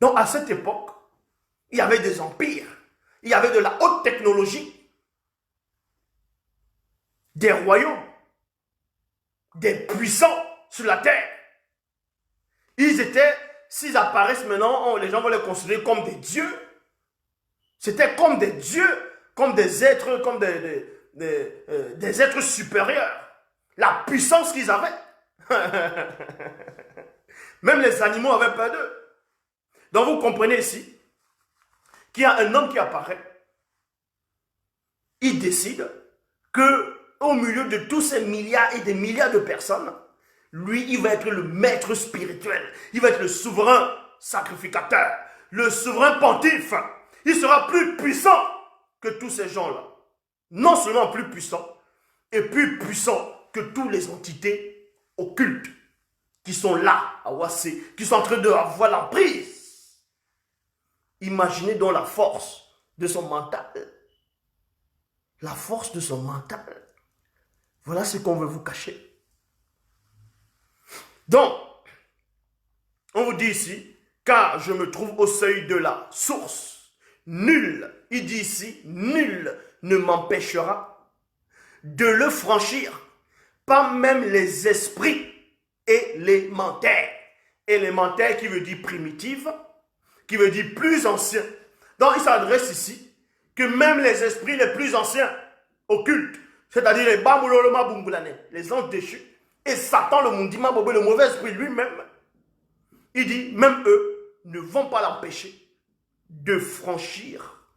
Donc à cette époque, il y avait des empires, il y avait de la haute technologie, des royaumes, des puissants sur la terre. Ils étaient, s'ils apparaissent maintenant, les gens vont les considérer comme des dieux. C'était comme des dieux, comme des êtres, comme des êtres supérieurs. La puissance qu'ils avaient. Même les animaux avaient peur d'eux. Donc vous comprenez ici qu'il y a un homme qui apparaît. Il décide que au milieu de tous ces milliards et des milliards de personnes, lui, il va être le maître spirituel. Il va être le souverain sacrificateur, le souverain pontife. Il sera plus puissant que tous ces gens-là. Non seulement plus puissant, et plus puissant que toutes les entités occultes qui sont là, à Ouassé, qui sont en train d'avoir l'emprise. Imaginez donc la force de son mental. La force de son mental. Voilà ce qu'on veut vous cacher. Donc, on vous dit ici, car je me trouve au seuil de la source. Nul, il dit ici, nul ne m'empêchera de le franchir. Pas même les esprits élémentaires. Élémentaire qui veut dire primitive, qui veut dire plus ancien. Donc il s'adresse ici que même les esprits les plus anciens, occultes, c'est-à-dire les Bamuloloma Bumbulane, les anges déchus, et Satan, le Mundima Bobé, le mauvais esprit lui-même, il dit, même eux ne vont pas l'empêcher de franchir.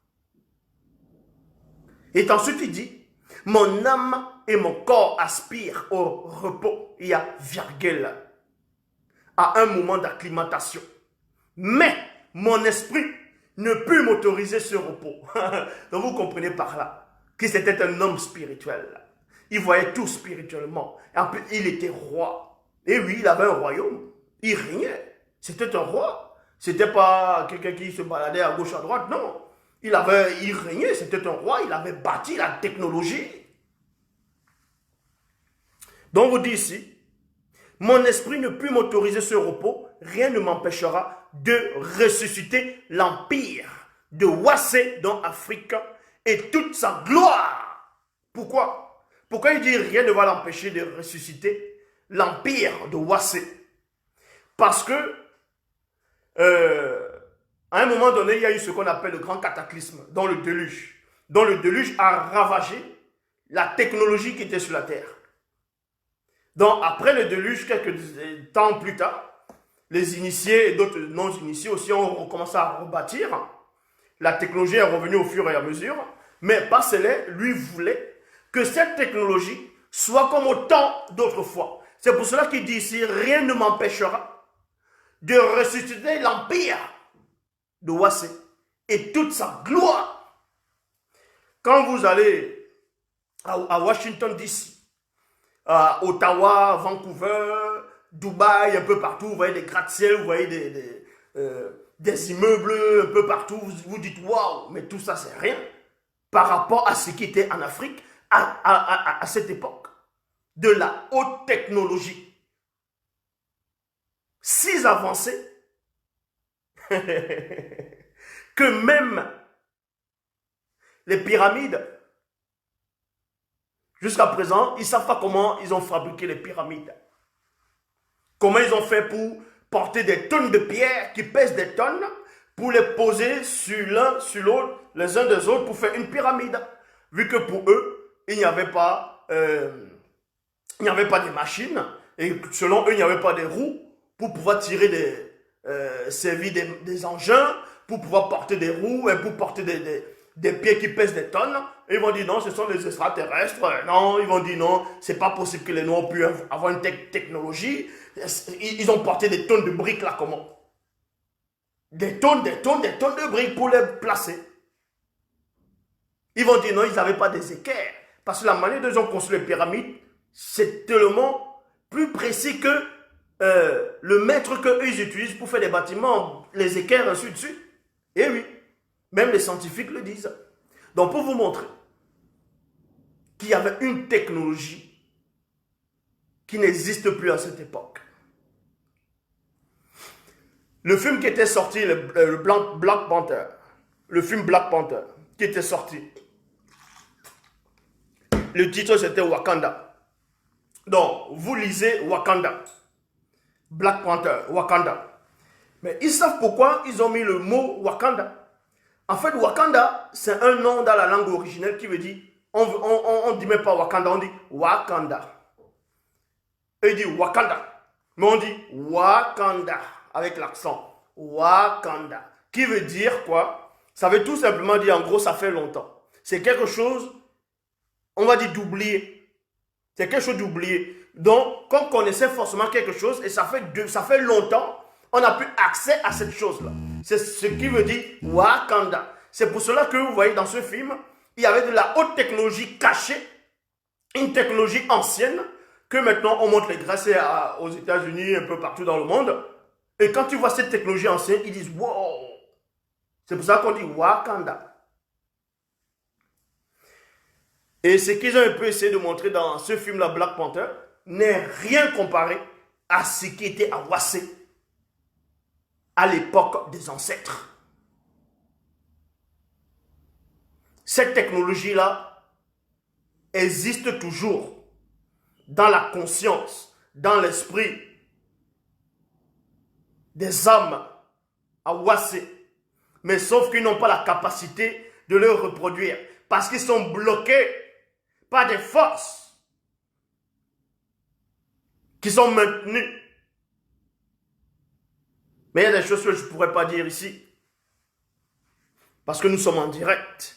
Et ensuite il dit, mon âme et mon corps aspirent au repos. Il y a virgule à un moment d'acclimatation. Mais mon esprit ne put m'autoriser ce repos. Donc vous comprenez par là que c'était un homme spirituel. Il voyait tout spirituellement. Et en plus, il était roi. Et oui, il avait un royaume. Il régnait. C'était un roi. C'était pas quelqu'un qui se baladait à gauche, à droite. Non. Il régnait. C'était un roi. Il avait bâti la technologie. Donc vous dit ici, mon esprit ne put m'autoriser ce repos, rien ne m'empêchera de ressusciter l'empire de Ouassé dans Afrique et toute sa gloire. Pourquoi? Pourquoi il dit rien ne va l'empêcher de ressusciter l'empire de Ouassé? Parce que à un moment donné, il y a eu ce qu'on appelle le grand cataclysme, dans le déluge. Dont le déluge a ravagé la technologie qui était sur la terre. Donc, après le déluge, quelques temps plus tard, les initiés et d'autres non-initiés aussi ont commencé à rebâtir. La technologie est revenue au fur et à mesure. Mais Passelet, lui, voulait que cette technologie soit comme au temps d'autrefois. C'est pour cela qu'il dit ici, rien ne m'empêchera de ressusciter l'empire de Ouassé et toute sa gloire. Quand vous allez à Washington DC, Ottawa, Vancouver, Dubaï, un peu partout, vous voyez des gratte-ciel, vous voyez des immeubles un peu partout, vous dites waouh, mais tout ça c'est rien par rapport à ce qui était en Afrique à cette époque. De la haute technologie. Si avancée que même les pyramides, jusqu'à présent, ils ne savent pas comment ils ont fabriqué les pyramides. Comment ils ont fait pour porter des tonnes de pierres qui pèsent des tonnes, pour les poser sur l'un, sur l'autre, les uns des autres, pour faire une pyramide. Vu que pour eux, il n'y avait pas de machines, et selon eux, il n'y avait pas de roues pour pouvoir tirer servir des engins, pour pouvoir porter des roues, et pour porter des pieds qui pèsent des tonnes. Et ils vont dire non, ce sont les extraterrestres. Non, ils vont dire non, c'est pas possible que les Noirs puissent avoir une technologie. Ils ont porté des tonnes de briques là, comment? Des tonnes de briques pour les placer. Ils vont dire non, ils n'avaient pas des équerres. Parce que la manière dont ils ont construit les pyramides, c'est tellement plus précis que le mètre qu'eux ils utilisent pour faire des bâtiments, les équerres, ainsi de suite. Et oui, même les scientifiques le disent. Donc pour vous montrer qu'il y avait une technologie qui n'existe plus à cette époque. Le film qui était sorti, Black Panther, le film Black Panther, qui était sorti, le titre c'était Wakanda. Donc, vous lisez Wakanda, Black Panther, Wakanda. Mais ils savent pourquoi ils ont mis le mot Wakanda. En fait, Wakanda, c'est un nom dans la langue originelle qui veut dire, on ne dit même pas Wakanda, on dit Wakanda. Et il dit Wakanda. Mais on dit Wakanda, avec l'accent. Wakanda. Qui veut dire quoi? Ça veut tout simplement dire, en gros, ça fait longtemps. C'est quelque chose, on va dire d'oublier. C'est quelque chose d'oublié. Donc, qu'on connaissait forcément quelque chose, et ça fait longtemps, on n'a plus accès à cette chose-là. C'est ce qui veut dire Wakanda. C'est pour cela que vous voyez dans ce film, il y avait de la haute technologie cachée, une technologie ancienne, que maintenant on montre les grâces aux États-Unis, un peu partout dans le monde. Et quand tu vois cette technologie ancienne, ils disent wow. C'est pour ça qu'on dit Wakanda. Et ce qu'ils ont un peu essayé de montrer dans ce film-là, Black Panther, n'est rien comparé à ce qui était à Wassé à l'époque des ancêtres. Cette technologie-là existe toujours dans la conscience, dans l'esprit des âmes à Wassé. Mais sauf qu'ils n'ont pas la capacité de le reproduire parce qu'ils sont bloqués par des forces qui sont maintenues. Mais il y a des choses que je ne pourrais pas dire ici parce que nous sommes en direct.